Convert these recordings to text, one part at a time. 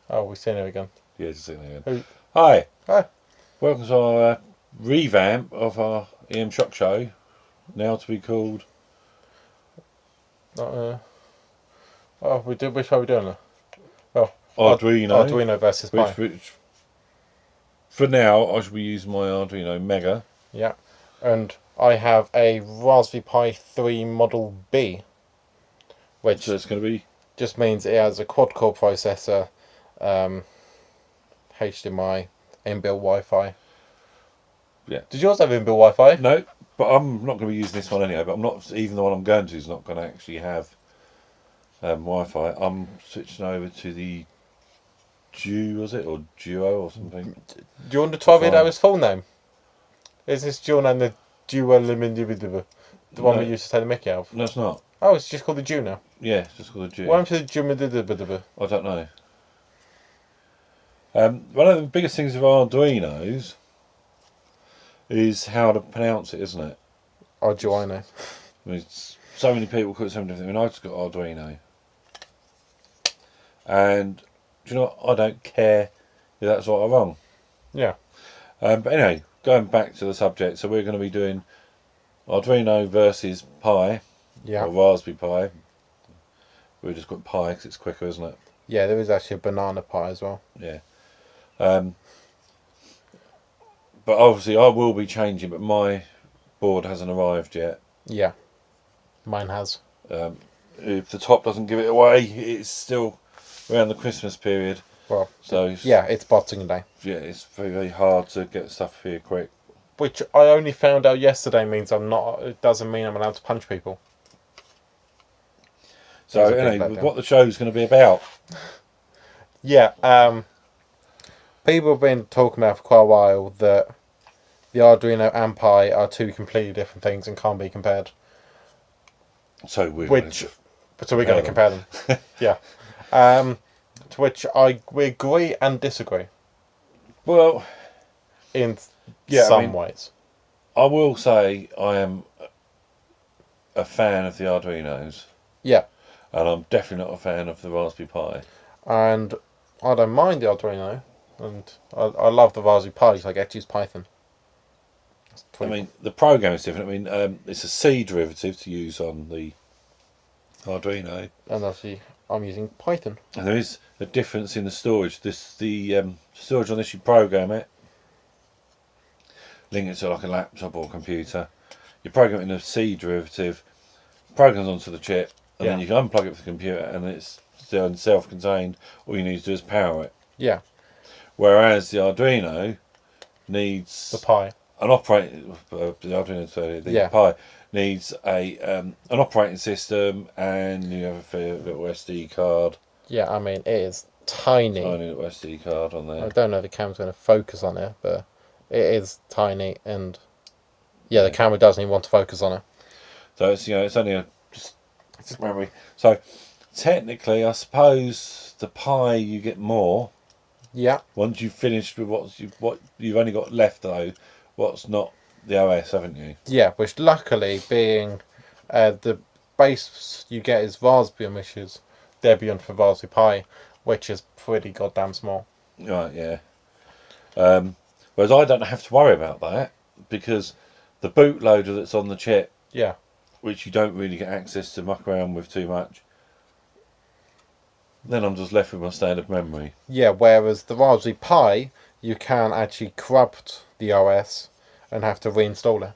Oh, we've seen her again. Yeah, just sitting there. Who? Hi, Hi. welcome to our revamp of our EM Shock Show, now to be called. Oh, we do. Which way are we doing? Oh, Arduino, Arduino versus Pi. which for now I should be using my Arduino Mega. Yeah, and I have a Raspberry Pi 3 Model B, which So it's going to be just means it has a quad-core processor, HDMI, inbuilt Wi-Fi. Yeah. Did yours have inbuilt Wi-Fi? no, but I'm not going to be using this one anyway. But I'm not even the one I'm going to is not going to actually have Wi-Fi. I'm switching over to the was it or Duo or something? Do you want to try read Fine. out his full name? Is this dual name the Dual the one No. we used to take the Mickey out of? No, it's not. Oh, it's just called the Jew now. Yeah, it's just called a Duo. Why don't you the Jew? I don't know. One of the biggest things with Arduinos is how to pronounce it, isn't it? Arduino. I mean, so many people call it something different. I mean, I've just got Arduino. And, do you know what? I don't care if that's right or wrong. Yeah. But anyway, going back to the subject, so we're going to be doing Arduino versus Pi, Yeah. or Raspberry Pi. We've just got Pi because it's quicker, isn't it? Yeah, there is actually a banana Pi as well. Yeah. But obviously I will be changing, but my board hasn't arrived yet. Yeah. Mine has. If the top doesn't give it away, it's still around the Christmas period. Well, So yeah, it's Boxing Day. yeah, it's very, very hard to get stuff here quick. Which I only found out yesterday means I'm not. It doesn't mean I'm allowed to punch people. So There's a big anyway, letdown. what the show's going to be about. Yeah. People have been talking about for quite a while that the Arduino and Pi are two completely different things and can't be compared. So we're So we're going to compare them. Yeah. To which we agree and disagree well, in Yeah, some ways. I will say I am a fan of the Arduinos. Yeah. And I'm definitely not a fan of the Raspberry Pi. And I don't mind the Arduino, and I love the Raspberry Pi because I get to use Python. I mean, the program is different. I mean, it's a C derivative to use on the Arduino. And obviously I'm using Python. And there is a difference in the storage. The storage on this, you program it, link it to like a laptop or computer. You program it in a C derivative, programs onto the chip, and then you can unplug it from the computer, and it's still self-contained. All you need to do is power it. Yeah. Whereas the Arduino needs The Pi. an operating. The Arduino, sorry, the Pi needs an operating system, and you have a little SD card. Yeah, I mean it is tiny. Tiny little SD card on there. I don't know if the camera's going to focus on it, but it is tiny, and yeah, the camera doesn't even want to focus on it. So it's it's only just memory. So technically, I suppose the Pi you get more. Yeah. Once you've finished with what you've only got left though, what's not the OS, haven't you? Yeah, which luckily being the base you get is Raspbian, which is Debian for Raspberry Pi, which is pretty goddamn small. Right, yeah. Whereas I don't have to worry about that because the bootloader that's on the chip, which you don't really get access to muck around with too much, then I'm just left with my standard memory. Yeah, whereas the Raspberry Pi, you can actually corrupt the OS and have to reinstall it.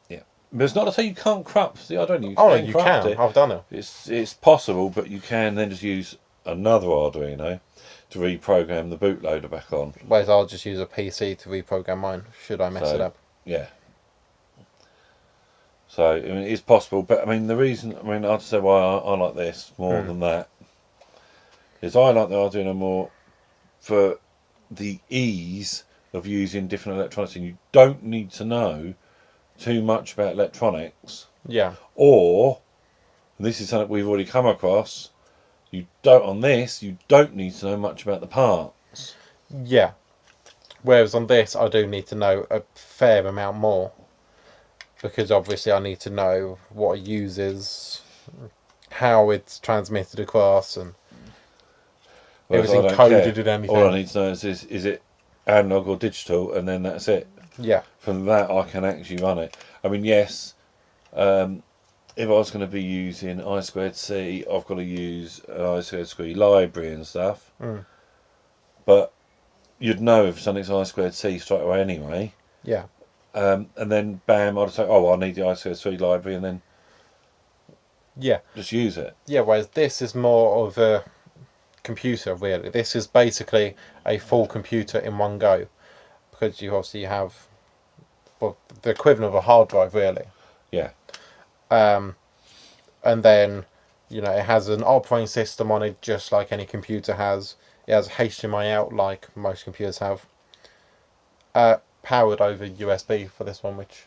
Yeah, but it's not to say you can't corrupt the Arduino. Oh, no, you can. I've done it. It's possible, but you can then just use another Arduino to reprogram the bootloader back on. Whereas I'll just use a PC to reprogram mine, should I mess it up. Yeah. So, I mean, it's possible, but I mean, the reason, I mean, I'd say why I like this more than that is I like the Arduino more for the ease of using different electronics, and you don't need to know too much about electronics. Yeah. Or, and this is something we've already come across, you don't need to know much about the parts. Yeah. Whereas on this, I do need to know a fair amount more. Because obviously I need to know what it uses, how it's transmitted across, and... it Whereas was I don't care. encoded in anything. All I need to know is it analog or digital, and then that's it. Yeah. From that, I can actually run it. I mean, yes, if I was going to be using I2C, I've got to use an I2C library and stuff. But you'd know if something's I2C straight away anyway. Yeah. And then bam, I'd say, oh, I need the I2C library, and then just use it. Yeah, whereas this is more of a computer, really. This is basically a full computer in one go. Because you obviously have, well, the equivalent of a hard drive, really. Yeah. And then, you know, it has an operating system on it, just like any computer has. It has HDMI out, like most computers have. Powered over USB for this one, which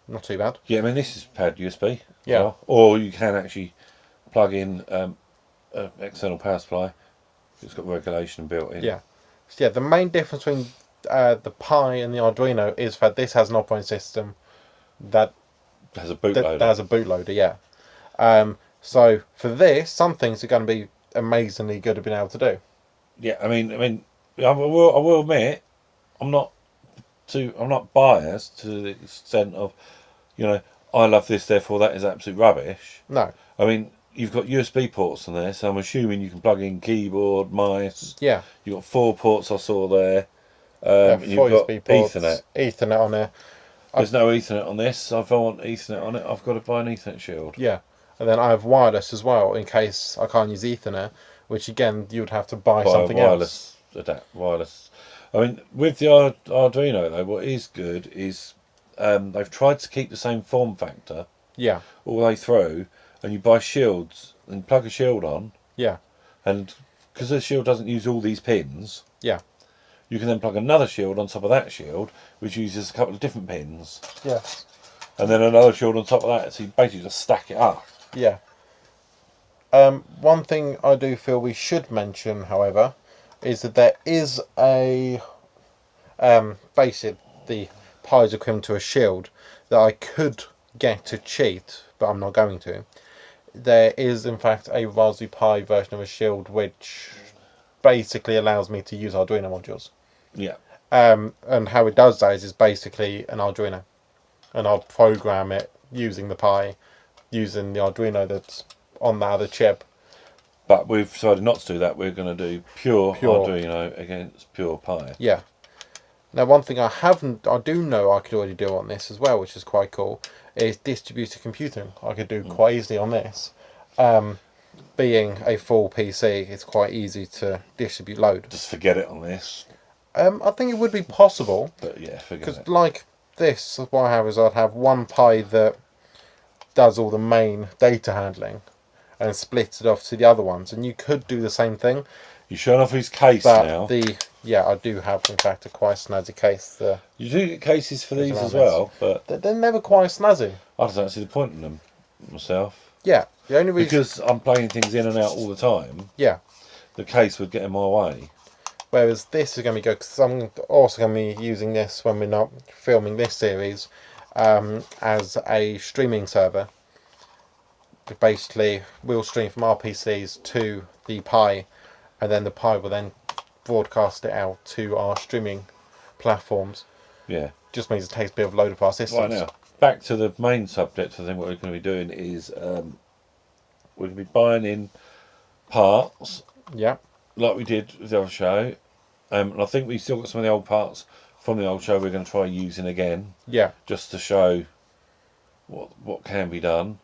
not too bad. Yeah, I mean, this is powered USB. Yeah. Well, or you can actually plug in an external power supply. It's got regulation built in. Yeah. So yeah, the main difference between the Pi and the Arduino is that this has an operating system that has a bootloader. That has a bootloader, yeah. So for this, some things are going to be amazingly good at being able to do. Yeah, I mean, I will admit, I'm not biased to the extent of, you know, I love this, therefore that is absolute rubbish. No. I mean, you've got USB ports on there, so I'm assuming you can plug in keyboard, mice. Yeah. You've got 4 ports I saw there. You've got USB ports, Ethernet on there. There's no Ethernet on this, so if I want Ethernet on it, I've got to buy an Ethernet shield. Yeah. And then I have wireless as well, in case I can't use Ethernet, which again, you would have to buy something else. Wireless. I mean, with the Arduino though, what is good is they've tried to keep the same form factor. Yeah. All the way through, and you buy shields and plug a shield on. Yeah. And because the shield doesn't use all these pins. Yeah. You can then plug another shield on top of that shield, which uses a couple of different pins. Yes. And then another shield on top of that, so you basically just stack it up. Yeah. One thing I do feel we should mention, however, is that there is a basically the Pi is equivalent to a shield that I could get to cheat, but I'm not going to. There is in fact a Raspberry Pi version of a shield which basically allows me to use Arduino modules. Yeah. And how it does that is basically an Arduino, and I'll program it using the Pi, using the Arduino that's on that other chip. But we've decided not to do that. We're going to do pure Arduino against pure Pi. Yeah. Now, one thing I do know I could already do on this as well, which is quite cool, is distributed computing. I could do quite easily on this. Being a full PC, it's quite easy to distribute load. Just forget it on this. I think it would be possible. But yeah, forget it. Because like this, what I have is I'd have one Pi that does all the main data handling and splits it off to the other ones, and you could do the same thing. You're showing off his case but now. I do have in fact a quite snazzy case. You do get cases for these as well, but they're never quite snazzy. I don't see the point in them myself. Yeah, the only reason because I'm playing things in and out all the time. Yeah, the case would get in my way. Whereas this is going to be good because I'm also going to be using this when we're not filming this series as a streaming server. Basically, we'll stream from our PCs to the Pi, and then the Pi will then broadcast it out to our streaming platforms. Yeah. Just means it takes a bit of load of our systems. Right now, back to the main subject. I think what we're going to be doing is we're going to be buying in parts. Yeah. Like we did with the other show. And I think we've still got some of the old parts from the old show we're going to try using again. Yeah. Just to show what can be done.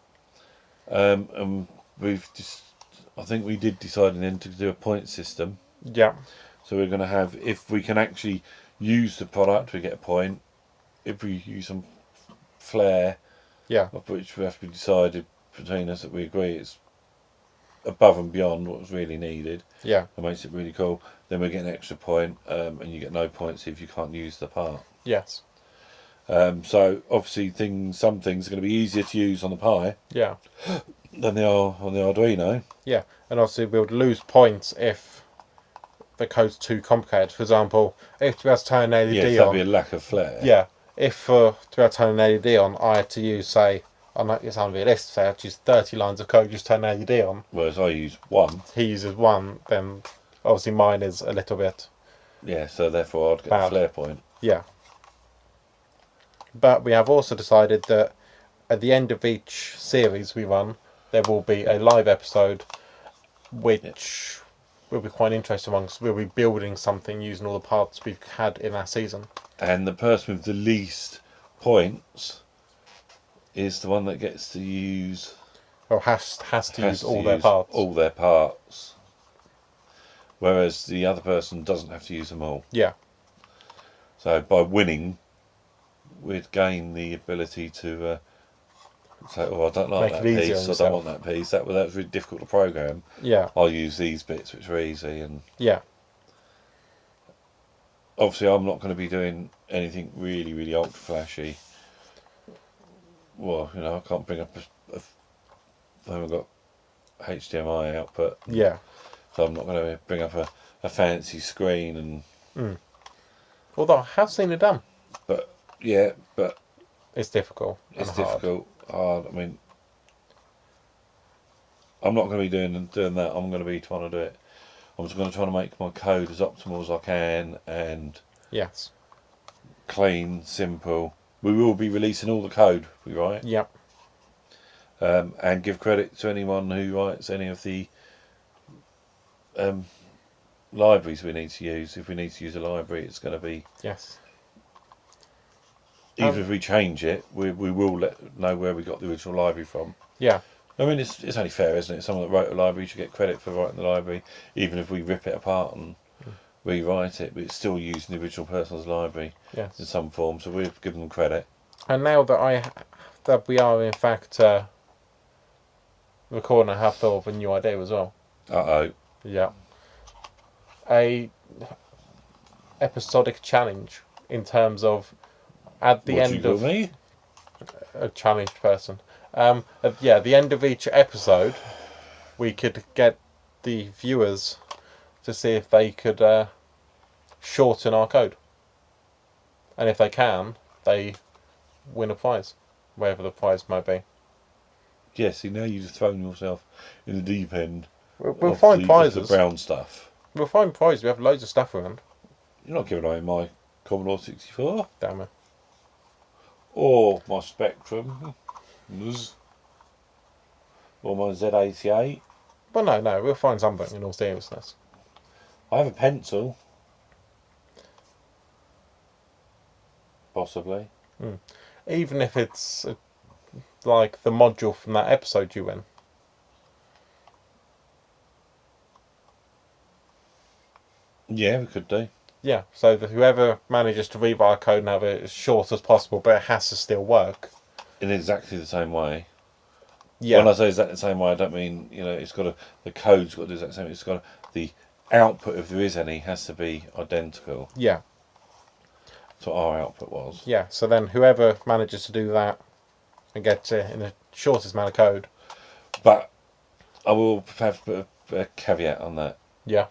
And I think we did decide then to do a point system. Yeah. So we're going to have, if we can actually use the product, we get a point. If we use some flair, yeah, of which we have to be decided between us that we agree it's above and beyond what was really needed. Yeah. It makes it really cool. Then we get an extra point, and you get no points if you can't use the part. Yes. So obviously some things are going to be easier to use on the Pi. Yeah. Than they are on the Arduino. Yeah, and obviously we would lose points if the code's too complicated. For example, if to be able to turn an LED on... that'd be a lack of flair. Yeah, if to be able to turn an LED on, I had to use, say, I know it's unrealistic to say I'd use 30 lines of code just to turn an LED on. Whereas I use one. He uses one, then obviously mine is a little bit Yeah, so therefore I'd get bad. the flare point. Yeah. But we have also decided that at the end of each series we run, there will be a live episode, which will be quite interesting one, because we'll be building something using all the parts we've had in our season. And the person with the least points is the one that gets to use... Or has to use all their parts. All their parts. Whereas the other person doesn't have to use them all. Yeah. So by winning, we'd gain the ability to say, "Oh, I don't like that piece. I don't want that piece. That was really difficult to program. Yeah. I'll use these bits, which are easy." And yeah. Obviously, I'm not going to be doing anything really, really ultra flashy. Well, I can't bring up I haven't got HDMI output. Yeah. So I'm not going to bring up a fancy screen and. Although I have seen it done. But it's difficult. It's difficult. Hard. I mean, I'm not going to be doing that. I'm going to be trying to do it. I'm just going to try to make my code as optimal as I can and yes, clean, simple. We will be releasing all the code we write. Yep. And give credit to anyone who writes any of the libraries we need to use. If we need to use a library, it's going to be yes. Even if we change it, we will know where we got the original library from. Yeah. I mean, it's only fair, isn't it? Someone that wrote a library should get credit for writing the library, even if we rip it apart and rewrite it, but it's still using the original person's library in some form, so we've given them credit. And now that we are in fact recording, I have thought of a new idea as well. Yeah. A episodic challenge in terms of at the end of me? A challenged person. At the end of each episode, we could get the viewers to see if they could shorten our code, and if they can, they win a prize, wherever the prize might be. Yes, see, now you've thrown yourself in the deep end. We'll find prizes. The brown stuff. We'll find prizes. We have loads of stuff around. You're not giving away my Commodore 64. Damn it. Or my Spectrum. Or my Z88. Well, no, we'll find something in all seriousness. I have a pencil. Possibly. Even if it's like the module from that episode you win. Yeah, we could do. Yeah, so that whoever manages to rewrite our code and have it as short as possible, but it has to still work. In exactly the same way. Yeah. When I say exactly the same way, I don't mean, the code's got to do the same. It's got the output, if there is any, has to be identical. Yeah. That's what our output was. Yeah, so then whoever manages to do that and get it in the shortest amount of code. But I will have to put a caveat on that. Yeah.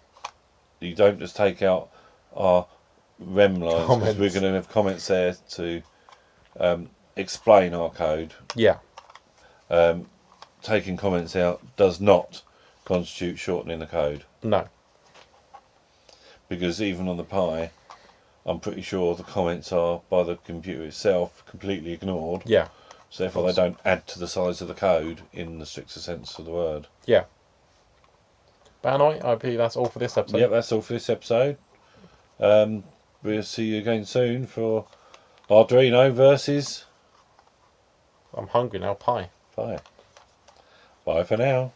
You don't just take out our rem lines, because we're going to have comments there to explain our code. Yeah. Taking comments out does not constitute shortening the code. No. Because even on the Pi, I'm pretty sure the comments are, by the computer itself, completely ignored. Yeah. So therefore they don't add to the size of the code in the stricter sense of the word. Yeah. But anyway, I believe that's all for this episode. Yep, that's all for this episode. We'll see you again soon for Arduino versus... I'm hungry now, Pi. Bye for now.